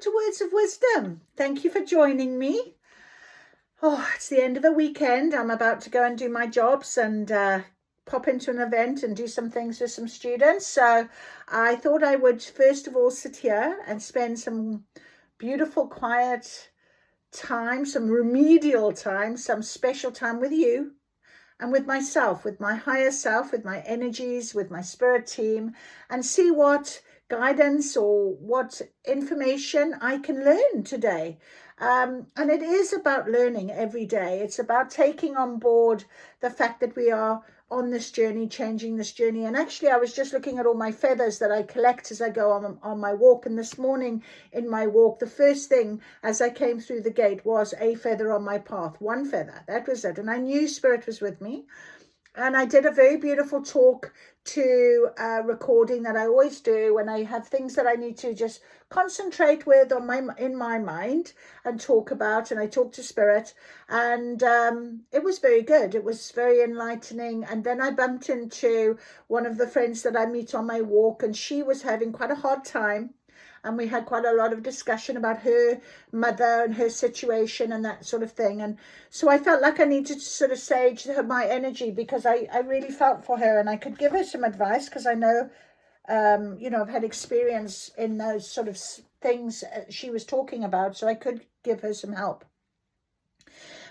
welcome to Words of Wisdom. Thank you for joining me. Oh, it's the end of the weekend. I'm about to go and do my jobs and pop into an event and do some things with some students. So I thought I would first of all sit here and spend some beautiful, quiet time, some remedial time, some special time with you and with myself, with my higher self, with my energies, with my spirit team, and see what guidance or what information I can learn today. And it is about learning every day. It's about taking on board the fact that we are on this journey, changing this journey. And actually, I was just looking at all my feathers that I collect as I go on my walk. And this morning in my walk, the first thing as I came through the gate was a feather on my path, one feather. That was it. And I knew Spirit was with me. And I did a very beautiful talk to recording that I always do when I have things that I need to just concentrate with in my mind and talk about. And I talked to Spirit, and it was very good. It was very enlightening. And then I bumped into one of the friends that I meet on my walk, and she was having quite a hard time. And we had quite a lot of discussion about her mother and her situation and that sort of thing. And so I felt like I needed to sort of sage my energy, because I really felt for her and I could give her some advice, because I know, I've had experience in those sort of things she was talking about. So I could give her some help.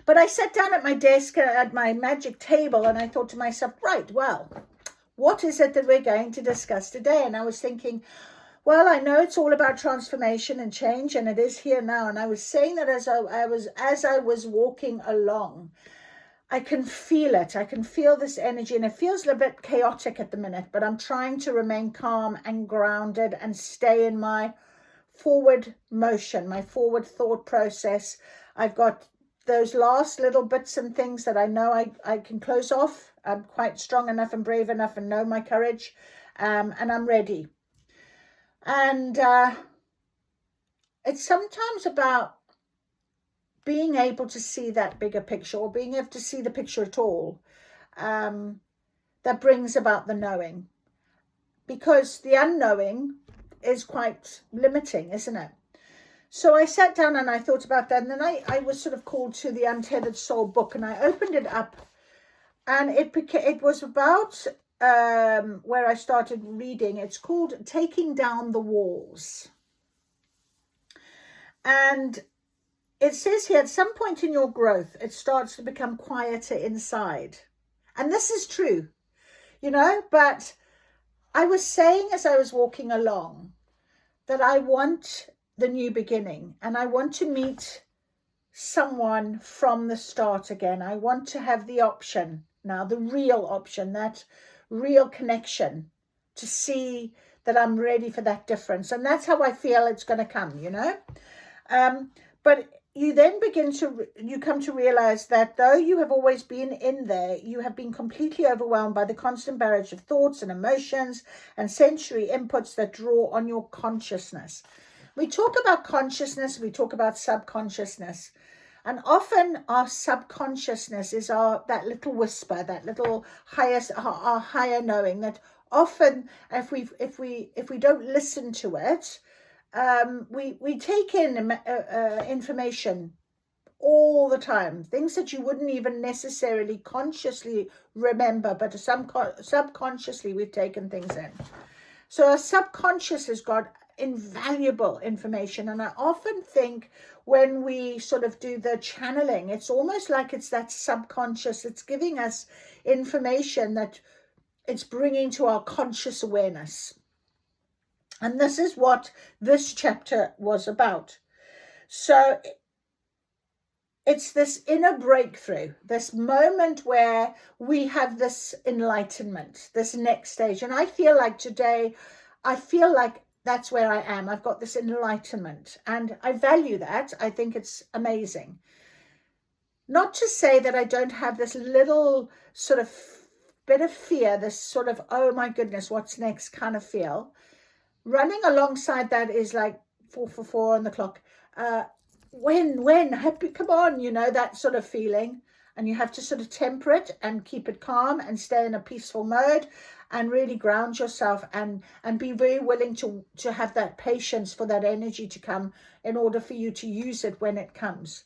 But I sat down at my desk at my magic table and I thought to myself, right, well, what is it that we're going to discuss today? And I was thinking, well, I know it's all about transformation and change, and it is here now. And I was saying that as I was walking along, I can feel it. I can feel this energy, and it feels a little bit chaotic at the minute, but I'm trying to remain calm and grounded and stay in my forward motion, my forward thought process. I've got those last little bits and things that I know I can close off. I'm quite strong enough and brave enough and know my courage, and I'm ready. And it's sometimes about being able to see that bigger picture, or being able to see the picture at all, that brings about the knowing. Because the unknowing is quite limiting, isn't it? So I sat down and I thought about that. And then I was sort of called to the Untethered Soul book, and I opened it up, and it was about where I started reading. It's called Taking Down the Walls. And it says here, at some point in your growth, it starts to become quieter inside. And this is true, but I was saying as I was walking along that I want the new beginning, and I want to meet someone from the start again. I want to have the option now, the real option, that real connection, to see that I'm ready for that difference. And that's how I feel it's going to come, but you then you come to realize that though you have always been in there, you have been completely overwhelmed by the constant barrage of thoughts and emotions and sensory inputs that draw on your consciousness. We talk about consciousness, we talk about subconsciousness. And often our subconsciousness is that little whisper, that little our higher knowing, that often if we don't listen to it, we take in information all the time, things that you wouldn't even necessarily consciously remember, but subconsciously we've taken things in. So our subconscious has got invaluable information, and I often think when we sort of do the channeling, it's almost like it's that subconscious, it's giving us information that it's bringing to our conscious awareness. And this is what this chapter was about. So it's this inner breakthrough, this moment where we have this enlightenment, this next stage. And I feel like today, that's where I am. I've got this enlightenment, and I value that. I think it's amazing. Not to say that I don't have this little sort of bit of fear, this sort of, oh my goodness, what's next kind of feel. Running alongside that is like 4 on the clock. When, happy, come on, that sort of feeling. And you have to sort of temper it and keep it calm and stay in a peaceful mode. and really ground yourself and be very willing to have that patience for that energy to come in order for you to use it when it comes.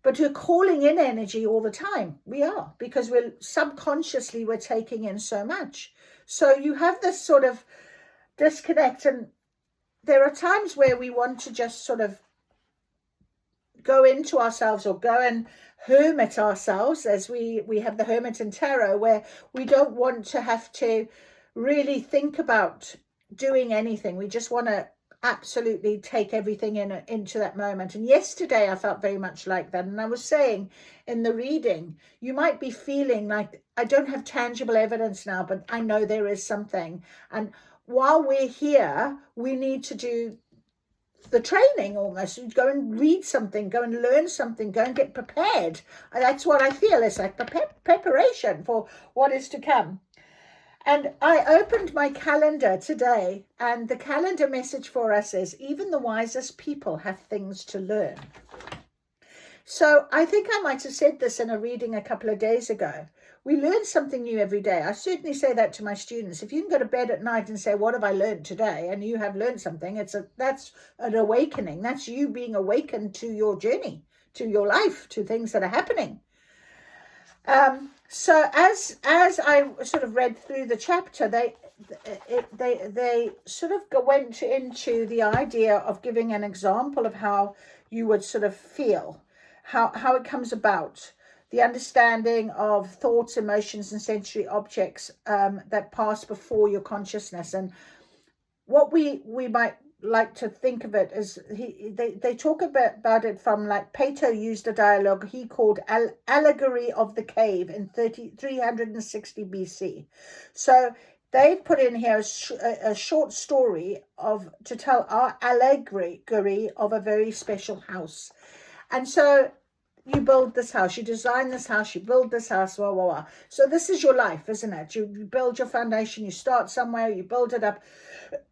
But we're calling in energy all the time. We are, because we're subconsciously, we're taking in so much. So you have this sort of disconnect, and there are times where we want to just sort of go into ourselves or go and hermit ourselves, as we have the hermit in tarot, where we don't want to have to really think about doing anything. We just want to absolutely take everything into that moment. And yesterday I felt very much like that. And I was saying in the reading, you might be feeling like, I don't have tangible evidence now, but I know there is something. And while we're here, we need to do the training almost. Go and read something, go and learn something, go and get prepared. That's what I feel. It's like the preparation for what is to come. And I opened my calendar today, and the calendar message for us is, even the wisest people have things to learn. So I think I might have said this in a reading a couple of days ago. We learn something new every day. I certainly say that to my students. If you can go to bed at night and say, what have I learned today? And you have learned something, that's an awakening. That's you being awakened to your journey, to your life, to things that are happening. So as I sort of read through the chapter, they sort of went into the idea of giving an example of how you would sort of feel, how it comes about, the understanding of thoughts, emotions, and sensory objects that pass before your consciousness. And what we might like to think of it as, they talk about it from, like, Plato used a dialogue he called Allegory of the Cave in 360 BC. So they put in here a short story to tell our allegory of a very special house. And so you build this house, you design this house, you build this house, blah, blah, blah. So this is your life, isn't it? You build your foundation, you start somewhere, you build it up.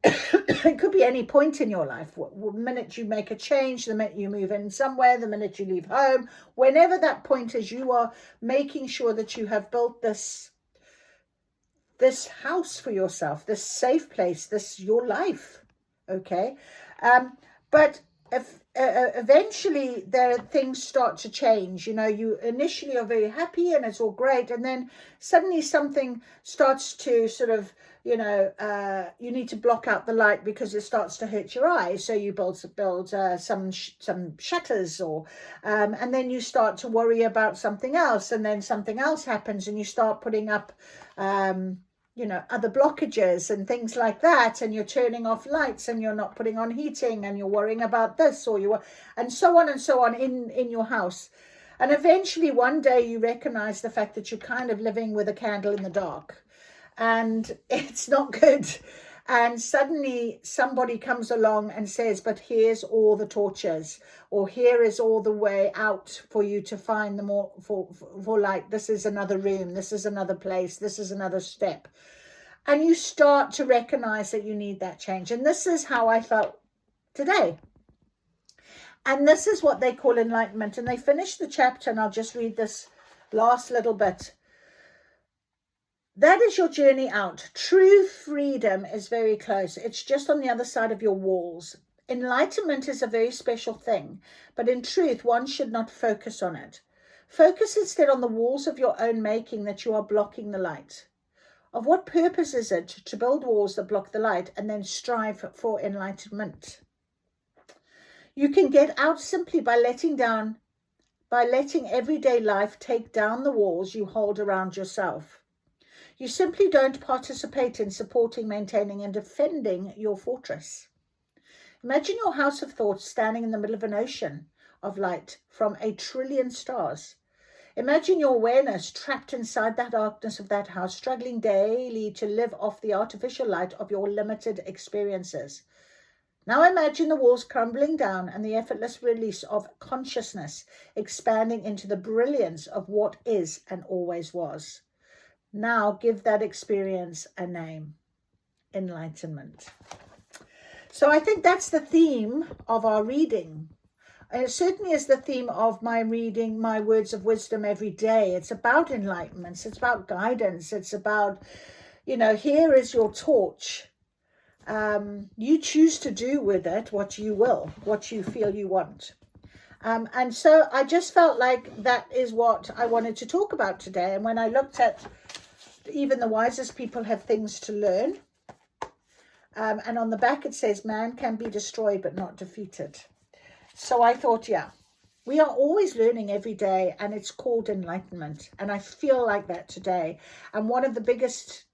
It could be any point in your life. The minute you make a change, the minute you move in somewhere, the minute you leave home, whenever that point is, you are making sure that you have built this house for yourself, this safe place, this your life. Okay. But if eventually things start to change, you initially are very happy and it's all great, and then suddenly something starts to sort of, you need to block out the light because it starts to hurt your eyes, so you build some shutters, or and then you start to worry about something else, and then something else happens and you start putting up other blockages and things like that, and you're turning off lights and you're not putting on heating, and you're worrying about this, and so on in your house. And eventually one day you recognize the fact that you're kind of living with a candle in the dark, and it's not good. And suddenly somebody comes along and says, but here's all the torches, or here is all the way out for you to find them all for light. This is another room. This is another place. This is another step. And you start to recognize that you need that change. And this is how I felt today. And this is what they call enlightenment. And they finish the chapter, and I'll just read this last little bit. That is your journey out. True freedom is very close. It's just on the other side of your walls. Enlightenment is a very special thing, but in truth, one should not focus on it. Focus instead on the walls of your own making that you are blocking the light. Of what purpose is it to build walls that block the light and then strive for enlightenment? You can get out simply by letting everyday life take down the walls you hold around yourself. You simply don't participate in supporting, maintaining, and defending your fortress. Imagine your house of thoughts standing in the middle of an ocean of light from 1 trillion stars. Imagine your awareness trapped inside that darkness of that house, struggling daily to live off the artificial light of your limited experiences. Now imagine the walls crumbling down and the effortless release of consciousness expanding into the brilliance of what is and always was. Now give that experience a name: enlightenment. So I think that's the theme of our reading. And it certainly is the theme of my reading, my words of wisdom every day. It's about enlightenment. It's about guidance. It's about, here is your torch. You choose to do with it what you will, what you feel you want. And so I just felt like that is what I wanted to talk about today. And when I looked at even the wisest people have things to learn. And on the back it says, man can be destroyed but not defeated. So I thought, yeah, we are always learning every day, and it's called enlightenment. And I feel like that today. And one of the biggest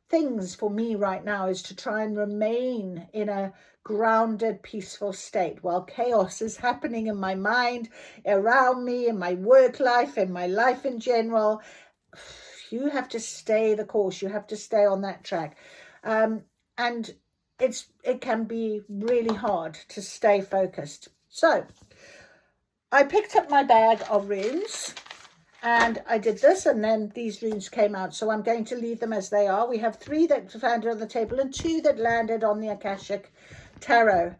things for me right now is to try and remain in a grounded, peaceful state while chaos is happening in my mind, around me, in my work life, in my life in general. You have to stay the course. You have to stay on that track. And it can be really hard to stay focused. So I picked up my bag of runes. And I did this, and then these runes came out. So I'm going to leave them as they are. We have 3 that landed on the table and 2 that landed on the Akashic Tarot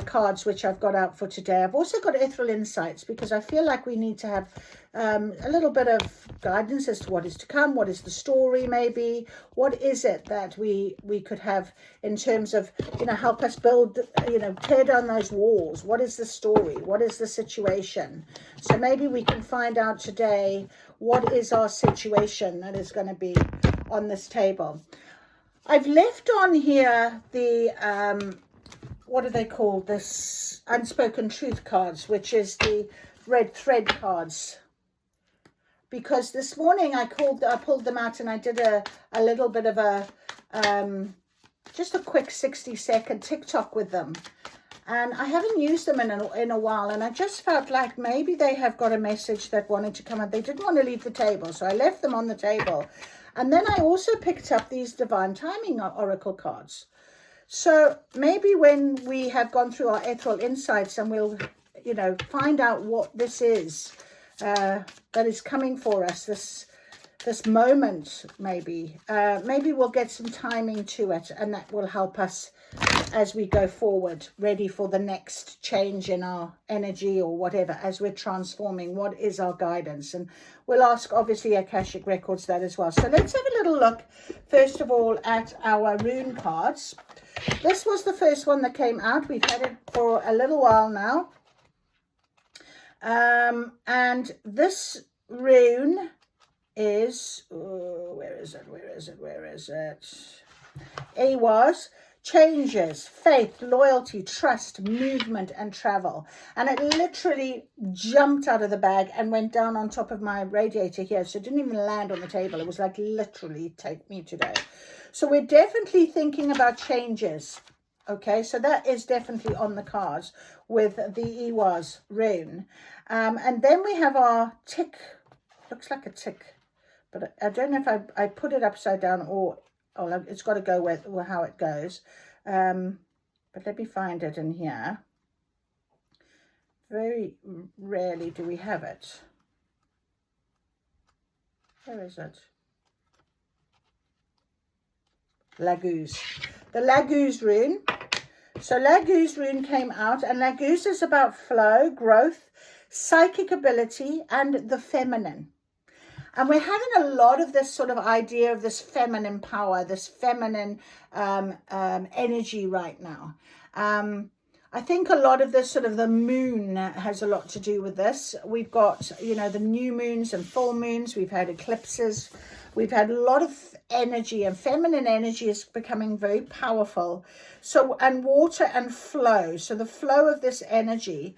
cards, which I've got out for today. I've also got Ethereal Insights, because I feel like we need to have a little bit of guidance as to what is to come. What is the story, maybe? What is it that we could have in terms of, help us build, tear down those walls? What is the story? What is the situation? So maybe we can find out today what is our situation that is going to be on this table. I've left on here the what are they called? This unspoken truth cards, which is the red thread cards. Because this morning I pulled them out, and I did a little bit of a just a quick 60-second TikTok with them. And I haven't used them in a while, and I just felt like maybe they have got a message that wanted to come out. They didn't want to leave the table, so I left them on the table. And then I also picked up these Divine Timing Oracle cards. So maybe when we have gone through our Ethereal Insights, and we'll, find out what this is that is coming for us, this moment, maybe we'll get some timing to it, and that will help us as we go forward, ready for the next change in our energy or whatever, as we're transforming. What is our guidance? And we'll ask, obviously, Akashic Records that as well. So let's have a little look, first of all, at our rune cards. This was the first one that came out. We've had it for a little while now. And this rune is, where is it? Ehwaz. Changes, faith, loyalty, trust, movement, and travel. And it literally jumped out of the bag and went down on top of my radiator here. So it didn't even land on the table. It was like literally take me today. So we're definitely thinking about changes. Okay, so that is definitely on the cards with the Ehwaz rune. And then we have our tick. Looks like a tick, but I don't know if I put it upside down or it's got to go with how it goes. But let me find it in here. Very rarely do we have it. Where is it? Laguz. The Laguz rune. So Laguz rune came out, and Laguz is about flow, growth, psychic ability, and the feminine. And we're having a lot of this sort of idea of this feminine power, this feminine energy right now. I think a lot of this sort of the moon has a lot to do with this. We've got, the new moons and full moons. We've had eclipses. We've had a lot of energy, and feminine energy is becoming very powerful. So, and water and flow. So the flow of this energy,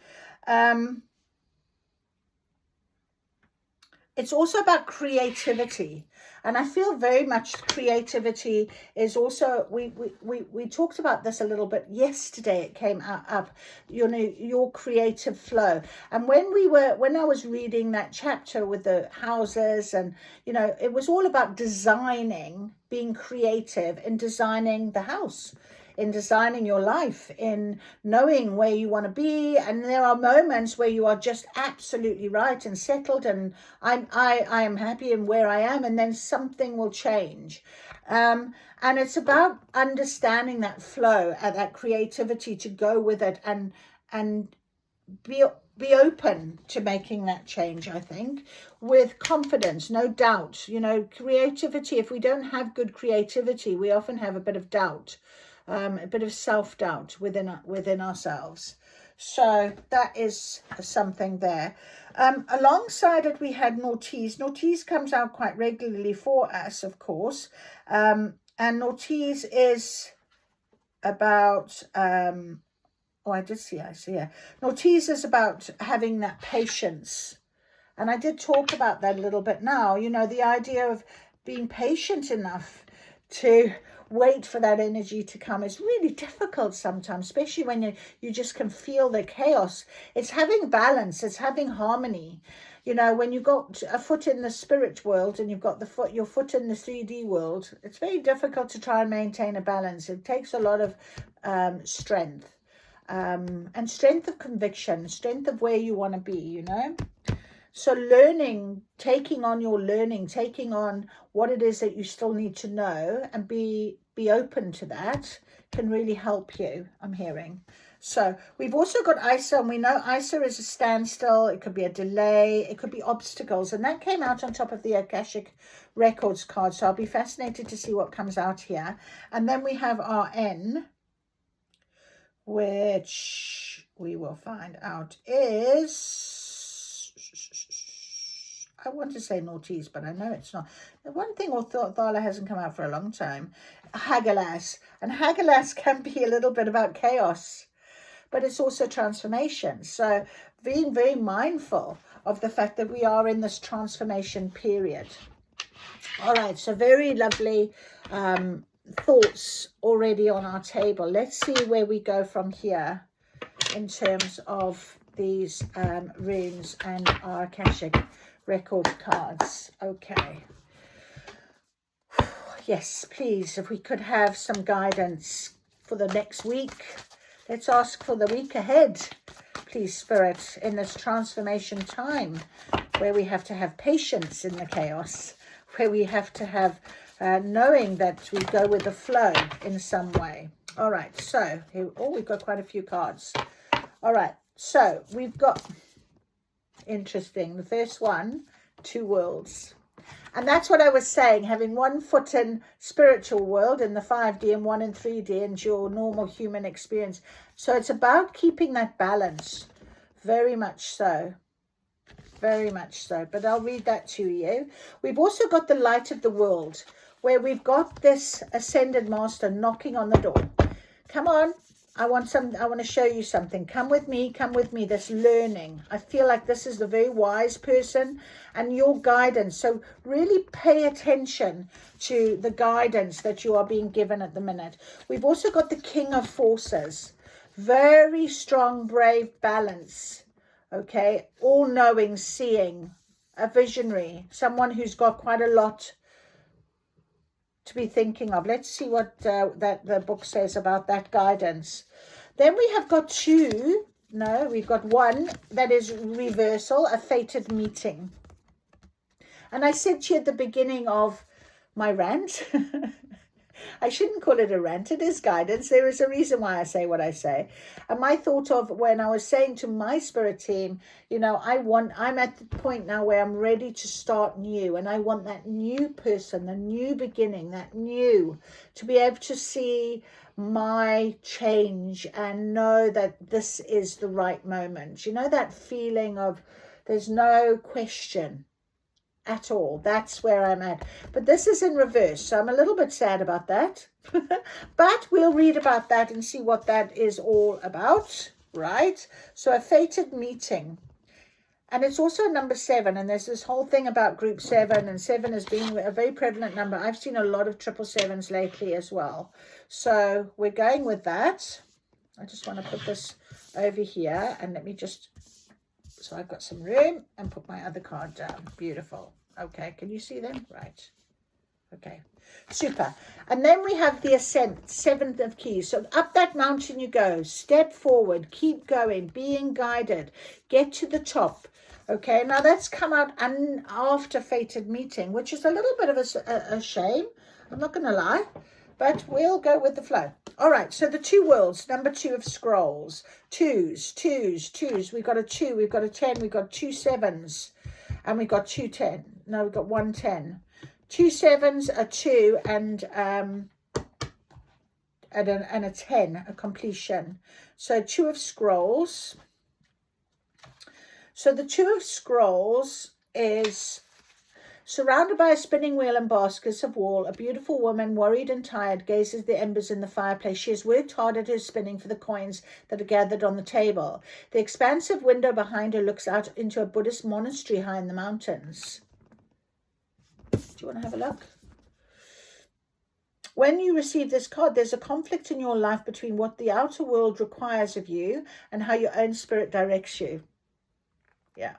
it's also about creativity. And I feel very much creativity is also, we talked about this a little bit yesterday. It came up, your creative flow. And when I was reading that chapter with the houses, and, it was all about designing, being creative in designing the house, in designing your life, in knowing where you want to be. And there are moments where you are just absolutely right and settled, and I am happy in where I am, and then something will change. And it's about understanding that flow and that creativity to go with it, and be open to making that change, I think, with confidence, no doubt. You know, creativity, if we don't have good creativity, we often have a bit of doubt, a bit of self-doubt within ourselves. So that is something there. Alongside it, we had Naughties. Naughties comes out quite regularly for us, of course. And Naughties is about... I see, yeah. Naughties is about having that patience. And I did talk about that a little bit now. You know, the idea of being patient enough to wait for that energy to come is really difficult sometimes, especially when you just can feel the chaos. It's having balance. It's having harmony. You know, when you've got a foot in the spirit world and you've got your foot in the 3D world, it's very difficult to try and maintain a balance. It takes a lot of strength. And strength of conviction, strength of where you want to be, you know. So learning, taking on your learning, taking on what it is that you still need to know and be open to that can really help you, I'm hearing. So we've also got ISA, and we know ISA is a standstill. It could be a delay. It could be obstacles. And that came out on top of the Akashic Records card. So I'll be fascinated to see what comes out here. And then we have RN, which we will find out is, I want to say Naughties, but I know it's not. The one thing Orthala hasn't come out for a long time, Hagalaz. And Hagalaz can be a little bit about chaos, but it's also transformation. So being very mindful of the fact that we are in this transformation period. All right, so very lovely thoughts already on our table. Let's see where we go from here in terms of these runes and our Akashic record cards. Okay. Yes, please, if we could have some guidance for the next week. Let's ask for the week ahead, please, Spirit, in this transformation time where we have to have patience in the chaos, where we have to have knowing that we go with the flow in some way. All right, so here, we've got quite a few cards. All right, so we've got, interesting, the first one, 2 worlds. And that's what I was saying, having one foot in spiritual world in the 5D and one in 3D and your normal human experience. So it's about keeping that balance, very much so. Very much so, but I'll read that to you. We've also got the light of the world, where we've got this ascended master knocking on the door. Come on, I want to show you something. Come with me, this learning. I feel like this is the very wise person and your guidance. So really pay attention to the guidance that you are being given at the minute. We've also got the King of Forces. Very strong, brave balance. Okay, all-knowing, seeing, a visionary, someone who's got quite a lot to be thinking of. Let's see what the book says about that guidance. Then we have got we've got one that is reversal, a fated meeting. And I said to you at the beginning of my rant, I shouldn't call it a rant, it is guidance. There is a reason why I say what I say. And my thought of when I was saying to my spirit team, you know, I'm at the point now where I'm ready to start new. And I want that new person, the new beginning, that new, to be able to see my change and know that this is the right moment. You know, that feeling of there's no question at all. That's where I'm at. But this is in reverse, so I'm a little bit sad about that. But we'll read about that and see what that is all about, right? So a fated meeting. And it's also number 7, and there's this whole thing about group 7, and 7 has been a very prevalent number. I've seen a lot of 777s lately as well. So we're going with that. I just want to put this over here, and let me just... So I've got some room and put my other card down. Beautiful. Okay, can you see them? Right. Okay, super. And then we have the ascent, 7th of keys. So up that mountain you go. Step forward. Keep going. Being guided. Get to the top. Okay, now that's come out after fated meeting, which is a little bit of a shame. I'm not going to lie. but we'll go with the flow. All right, so the two worlds, number 2 of scrolls, twos. We've got a 2, we've got a 10, we've got 2 sevens, and we've got 2 10. No, we've got 1 10. 2 sevens, a 2, and a 10, a completion. So 2 of scrolls. So the 2 of scrolls is surrounded by a spinning wheel and baskets of wool. A beautiful woman, worried and tired, gazes at the embers in the fireplace. She has worked hard at her spinning for the coins that are gathered on the table. The expansive window behind her looks out into a Buddhist monastery high in the mountains. Do you want to have a look? When you receive this card, there's a conflict in your life between what the outer world requires of you and how your own spirit directs you. Yeah.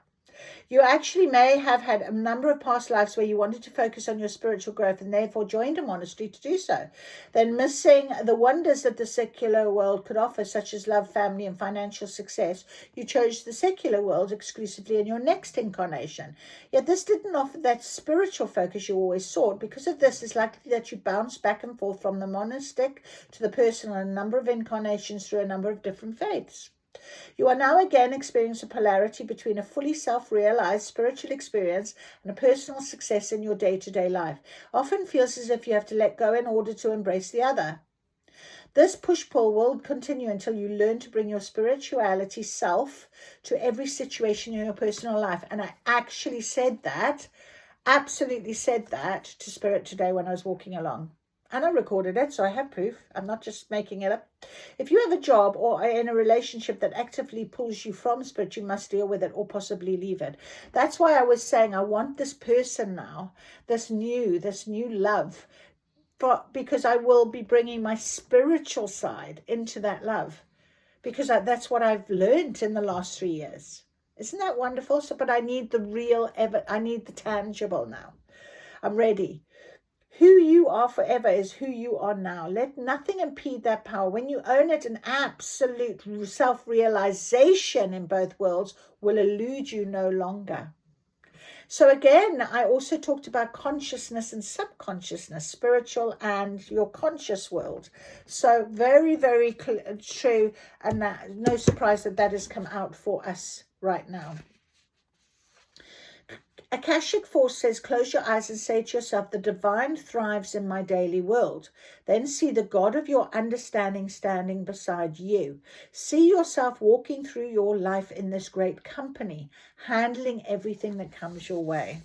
You actually may have had a number of past lives where you wanted to focus on your spiritual growth and therefore joined a monastery to do so. Then missing the wonders that the secular world could offer, such as love, family, and financial success, you chose the secular world exclusively in your next incarnation. Yet this didn't offer that spiritual focus you always sought. Because of this, it's likely that you bounce back and forth from the monastic to the personal in a number of incarnations through a number of different faiths. You are now again experiencing a polarity between a fully self-realized spiritual experience and a personal success in your day-to-day life. Often feels as if you have to let go in order to embrace the other. This push-pull will continue until you learn to bring your spirituality self to every situation in your personal life. And I actually said that, absolutely said that to Spirit today when I was walking along. And I recorded it, so I have proof. I'm not just making it up. If you have a job or are in a relationship that actively pulls you from spirit, you must deal with it or possibly leave it. That's why I was saying I want this person now, this new love, because I will be bringing my spiritual side into that love, because that's what I've learned in the last 3 years. Isn't that wonderful? So, but I need the real, I need the tangible now. I'm ready. Who you are forever is who you are now. Let nothing impede that power. When you own it, an absolute self-realization in both worlds will elude you no longer. So again, I also talked about consciousness and subconsciousness, spiritual and your conscious world. So very, very true, and no surprise that has come out for us right now. Akashic Force says, close your eyes and say to yourself, the divine thrives in my daily world. Then see the God of your understanding standing beside you. See yourself walking through your life in this great company, handling everything that comes your way.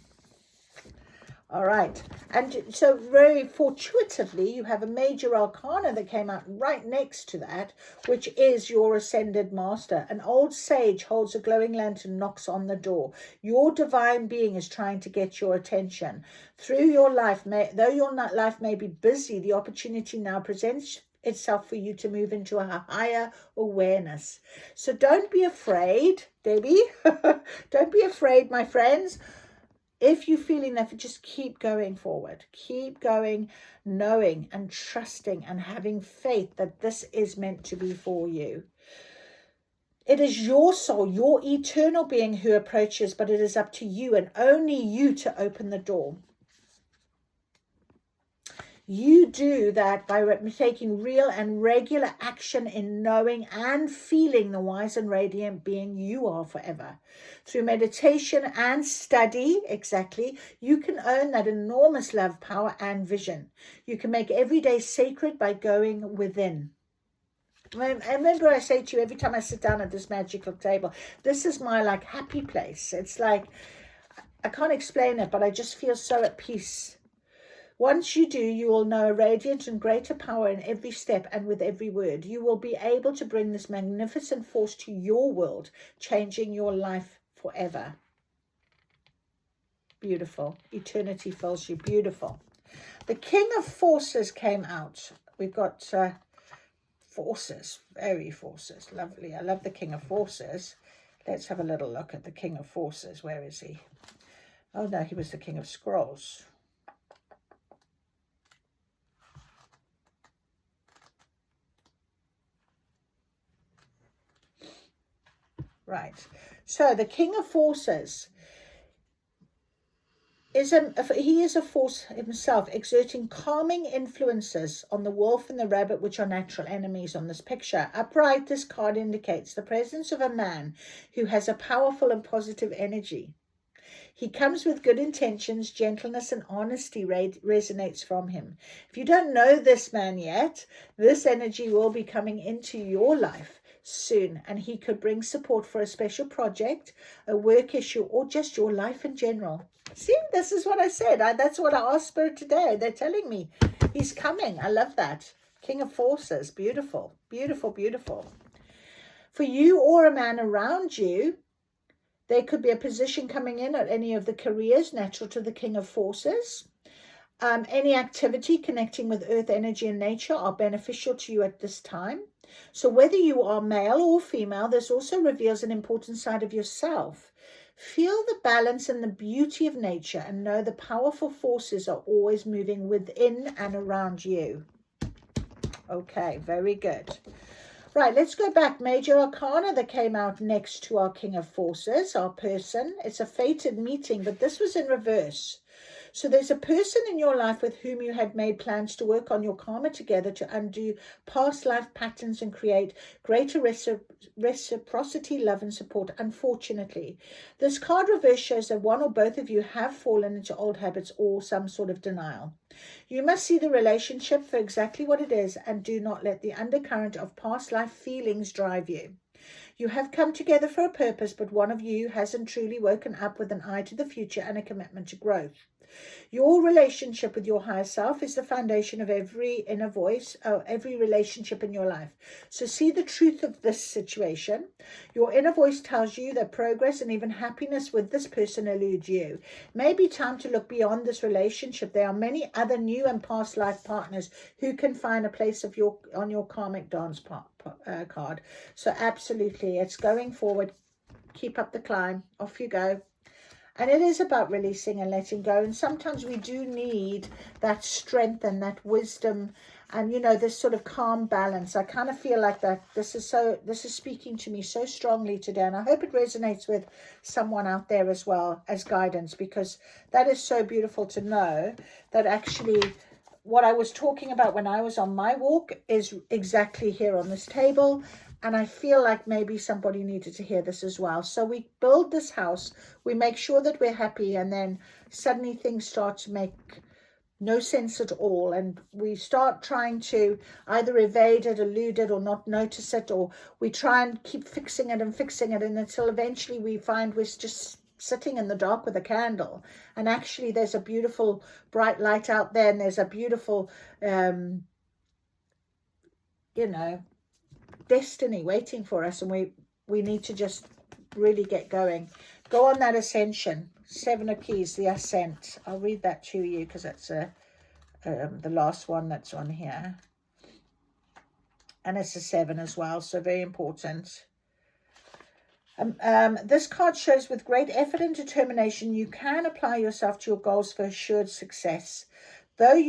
All right. And so very fortuitively, you have a major arcana that came out right next to that, which is your ascended master. An old sage holds a glowing lantern, knocks on the door. Your divine being is trying to get your attention. Through your life, though your life may be busy, the opportunity now presents itself for you to move into a higher awareness. So don't be afraid, Debbie. Don't be afraid, my friends. If you're feeling that, just keep going forward. Keep going, knowing and trusting and having faith that this is meant to be for you. It is your soul, your eternal being who approaches, but it is up to you and only you to open the door. You do that by taking real and regular action in knowing and feeling the wise and radiant being you are forever. Through meditation and study, exactly, you can own that enormous love, power, and vision. You can make every day sacred by going within. I remember I say to you every time I sit down at this magical table, this is my happy place. It's like, I can't explain it, but I just feel so at peace. Once you do, you will know a radiant and greater power in every step and with every word. You will be able to bring this magnificent force to your world, changing your life forever. Beautiful. Eternity fills you. Beautiful. The King of Forces came out. We've got forces, very forces. Lovely. I love the King of Forces. Let's have a little look at the King of Forces. Where is he? Oh, no, he was the King of Scrolls. Right. So the King of Forces. he is a force himself, exerting calming influences on the wolf and the rabbit, which are natural enemies on this picture. Upright, this card indicates the presence of a man who has a powerful and positive energy. He comes with good intentions, gentleness, and honesty resonates from him. If you don't know this man yet, this energy will be coming into your life soon, and he could bring support for a special project, a work issue, or just your life in general. See, this is what I said. That's what I asked Spirit today. They're telling me he's coming. I love that. King of Forces. Beautiful, beautiful, beautiful. For you or a man around you, there could be a position coming in at any of the careers natural to the King of Forces. Any activity connecting with earth energy and nature are beneficial to you at this time. So whether you are male or female, this also reveals an important side of yourself. Feel the balance and the beauty of nature and know the powerful forces are always moving within and around you. Okay, very good. Right, let's go back. Major Arcana that came out next to our King of Forces, our person. It's a fated meeting, but this was in reverse. So there's a person in your life with whom you had made plans to work on your karma together to undo past life patterns and create greater reciprocity, love, and support. Unfortunately, this card reverse shows that one or both of you have fallen into old habits or some sort of denial. You must see the relationship for exactly what it is and do not let the undercurrent of past life feelings drive you. You have come together for a purpose, but one of you hasn't truly woken up with an eye to the future and a commitment to growth. Your relationship with your higher self is the foundation of every inner voice, every relationship in your life. So see the truth of this situation. Your inner voice tells you that progress and even happiness with this person eludes you. Maybe time to look beyond this relationship. There are many other new and past life partners who can find a place on your karmic dance card. So absolutely, it's going forward. Keep up the climb. Off you go. And it is about releasing and letting go. And sometimes we do need that strength and that wisdom and, you know, this sort of calm balance. I kind of feel like that this is speaking to me so strongly today. And I hope it resonates with someone out there as well as guidance, because that is so beautiful to know that actually what I was talking about when I was on my walk is exactly here on this table. And I feel like maybe somebody needed to hear this as well. So we build this house, we make sure that we're happy, and then suddenly things start to make no sense at all. And we start trying to either evade it, elude it, or not notice it, or we try and keep fixing it, and until eventually we find we're just sitting in the dark with a candle. And actually there's a beautiful bright light out there, and there's a beautiful, you know, destiny waiting for us, and we need to just really get going. Go on that ascension. 7 of Keys, the ascent. I'll read that to you because that's the last one that's on here, and it's a 7 as well, so very important. This card shows with great effort and determination you can apply yourself to your goals for assured success. Though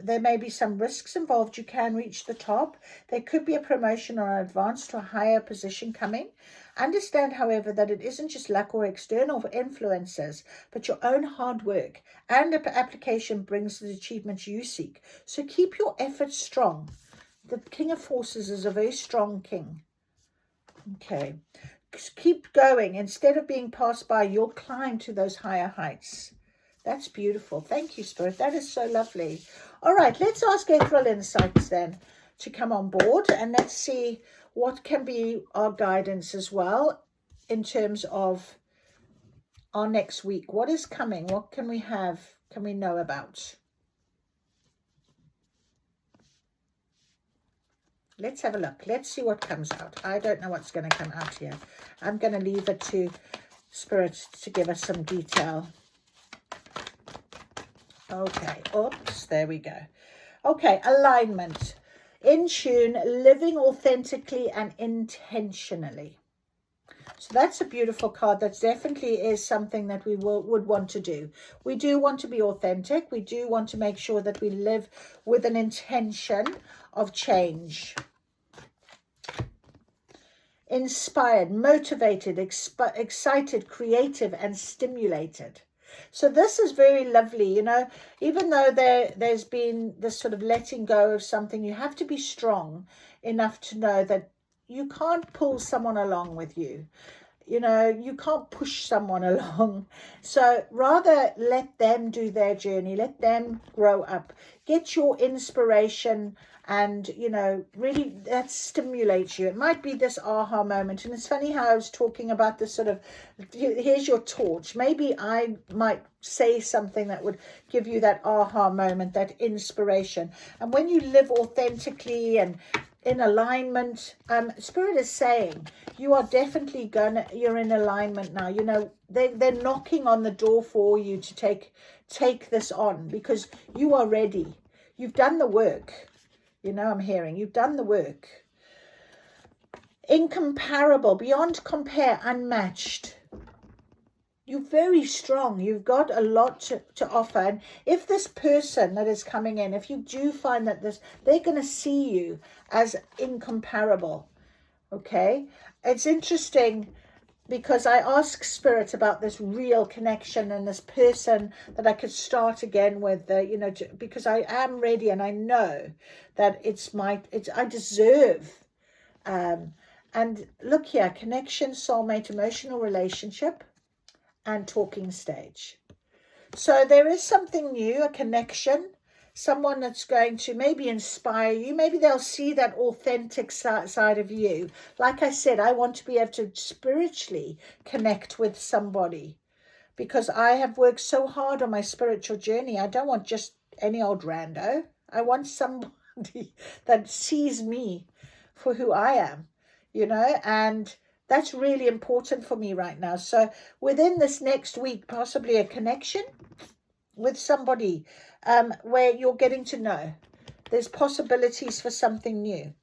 there may be some risks involved, you can reach the top. There could be a promotion or an advance to a higher position coming. Understand, however, that it isn't just luck or external influences, but your own hard work and application brings the achievements you seek. So keep your efforts strong. The King of Forces is a very strong king. Okay. Keep going. Instead of being passed by, you'll climb to those higher heights. That's beautiful. Thank you, Spirit. That is so lovely. All right, let's ask Ethereal Insights then to come on board, and let's see what can be our guidance as well in terms of our next week. What is coming? What can we know about? Let's have a look. Let's see what comes out. I don't know what's going to come out here. I'm going to leave it to Spirit to give us some detail. Okay, oops, there we go. Okay, alignment. In tune, living authentically and intentionally. So that's a beautiful card. That definitely is something that we would want to do. We do want to be authentic. We do want to make sure that we live with an intention of change. Inspired, motivated, excited, creative, and stimulated. So this is very lovely, you know, even though there's been this sort of letting go of something, you have to be strong enough to know that you can't pull someone along with you. You know, you can't push someone along. So rather let them do their journey, let them grow up, get your inspiration, and, you know, really that stimulates you. It might be this aha moment. And it's funny how I was talking about this sort of, here's your torch. Maybe I might say something that would give you that aha moment, that inspiration. And when you live authentically and in alignment, Spirit is saying you are definitely you're in alignment now. You know, they're knocking on the door for you to take this on, because you are ready. You've done the work. You know, I'm hearing you've done the work. Incomparable, beyond compare, unmatched. You're very strong. You've got a lot to offer. And if this person that is coming in, if you do find that they're going to see you as incomparable. Okay. It's interesting because I asked Spirit about this real connection and this person that I could start again with, you know, because I am ready and I know that I deserve. And look here, connection, soulmate, emotional relationship, and talking stage. So there is something new, a connection, someone that's going to maybe inspire you. Maybe they'll see that authentic side of you. Like I said, I want to be able to spiritually connect with somebody, because I have worked so hard on my spiritual journey. I don't want just any old rando. I want somebody that sees me for who I am, you know, and that's really important for me right now. So within this next week, possibly a connection with somebody where you're getting to know. There's possibilities for something new.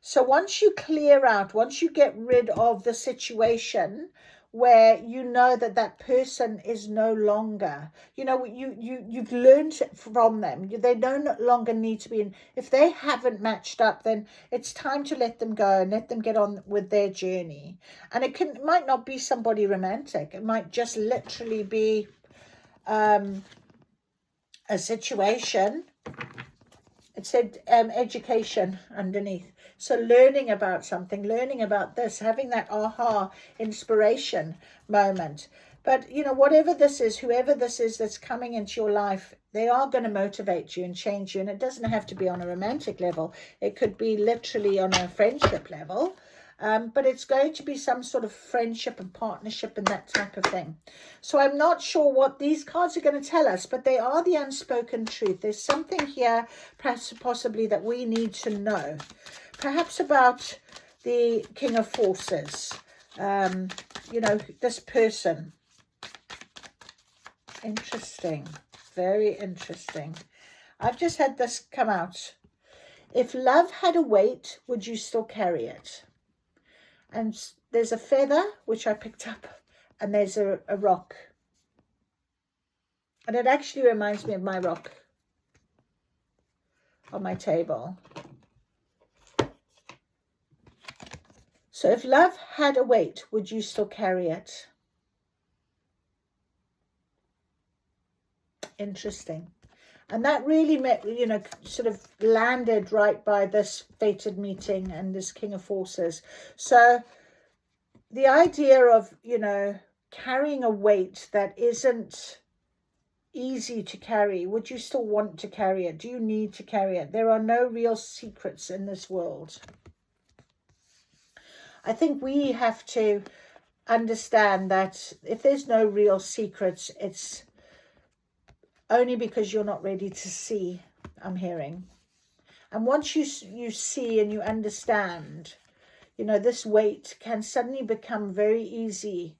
So once you clear out, once you get rid of the situation where you know that that person is no longer, you know, you've learned from them. They no longer need to be in. If they haven't matched up, then it's time to let them go and let them get on with their journey. And it might not be somebody romantic. It might just literally be a situation. It said education underneath. So learning about something, learning about this, having that aha inspiration moment. But, you know, whatever this is, whoever this is that's coming into your life, they are going to motivate you and change you. And it doesn't have to be on a romantic level. It could be literally on a friendship level. But it's going to be some sort of friendship and partnership and that type of thing. So I'm not sure what these cards are going to tell us, but they are the unspoken truth. There's something here, perhaps possibly, that we need to know. Perhaps about the King of Forces. You know, this person. Interesting. Very interesting. I've just had this come out. If love had a weight, would you still carry it? And there's a feather, which I picked up, and there's a rock. And it actually reminds me of my rock on my table. So if love had a weight, would you still carry it? Interesting. And that really, you know, sort of landed right by this fated meeting and this King of Forces. So the idea of, you know, carrying a weight that isn't easy to carry, would you still want to carry it? Do you need to carry it? There are no real secrets in this world. I think we have to understand that if there's no real secrets, it's only because you're not ready to see, I'm hearing. And once you see and you understand, you know, this weight can suddenly become very easy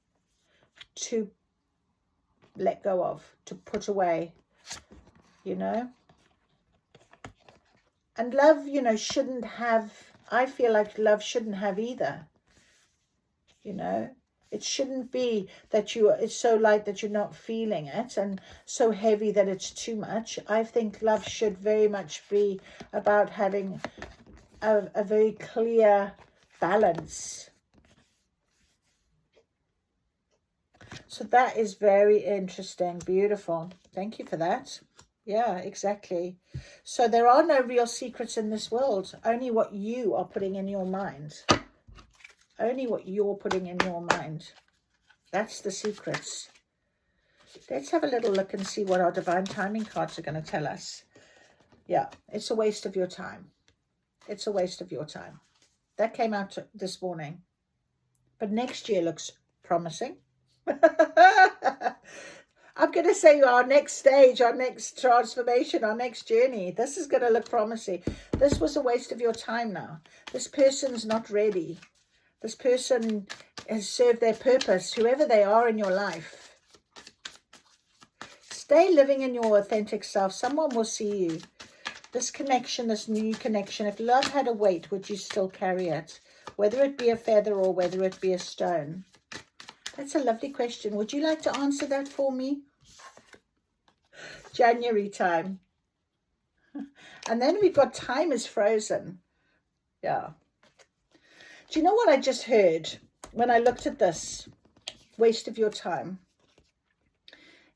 to let go of, to put away, you know. And love, you know, shouldn't have, I feel like love shouldn't have either, you know. It shouldn't be that it's so light that you're not feeling it and so heavy that it's too much. I think love should very much be about having a very clear balance. So that is very interesting. Beautiful. Thank you for that. Yeah, exactly. So there are no real secrets in this world. Only what you are putting in your mind. Only what you're putting in your mind. That's the secrets. Let's have a little look and see what our divine timing cards are going to tell us. Yeah, it's a waste of your time. It's a waste of your time. That came out this morning. But next year looks promising. I'm going to say our next stage, our next transformation, our next journey. This is going to look promising. This was a waste of your time now. This person's not ready. This person has served their purpose, whoever they are in your life. Stay living in your authentic self. Someone will see you. This connection, this new connection, if love had a weight, would you still carry it? Whether it be a feather or whether it be a stone. That's a lovely question. Would you like to answer that for me? January time. And then we've got time is frozen. Yeah. Do you know what I just heard when I looked at this? Waste of your time.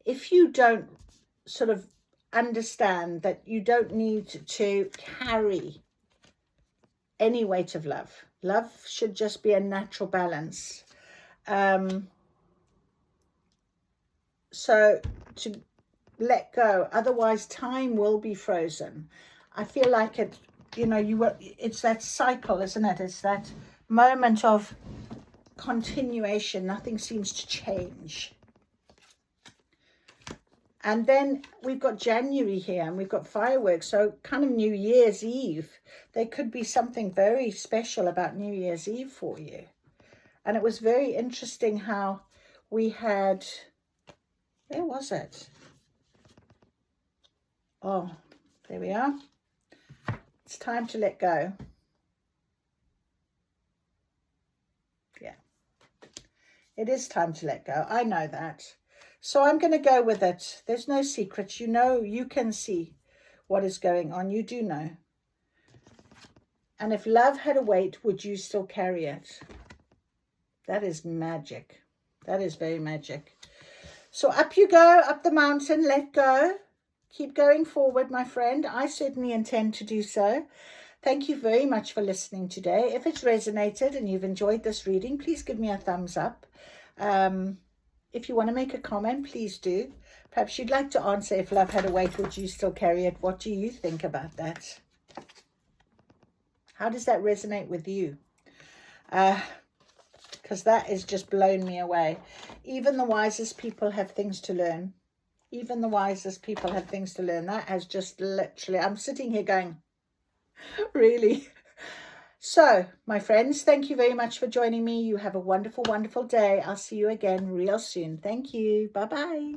If you don't sort of understand that you don't need to carry any weight of love. Love should just be a natural balance. So to let go, otherwise time will be frozen. I feel like it, you know, it's that cycle, isn't it? It's that moment of continuation. Nothing seems to change. And then we've got January here and we've got fireworks. So kind of New Year's Eve. There could be something very special about New Year's Eve for you. And it was very interesting how we had, where was it? Oh, there we are. It's time to let go. Yeah. It is time to let go. I know that. So I'm going to go with it. There's no secrets. You know, you can see what is going on. You do know. And if love had a weight, would you still carry it? That is magic. That is very magic. So up you go, up the mountain, let go. Keep going forward, my friend. I certainly intend to do so. Thank you very much for listening today. If it's resonated and you've enjoyed this reading, please give me a thumbs up. If you want to make a comment, please do. Perhaps you'd like to answer, if love had a weight, would you still carry it? What do you think about that? How does that resonate with you? Because that has just blown me away. Even the wisest people have things to learn. Even the wisest people have things to learn. That has just literally, I'm sitting here going, really? So, my friends, thank you very much for joining me. You have a wonderful, wonderful day. I'll see you again real soon. Thank you. Bye-bye.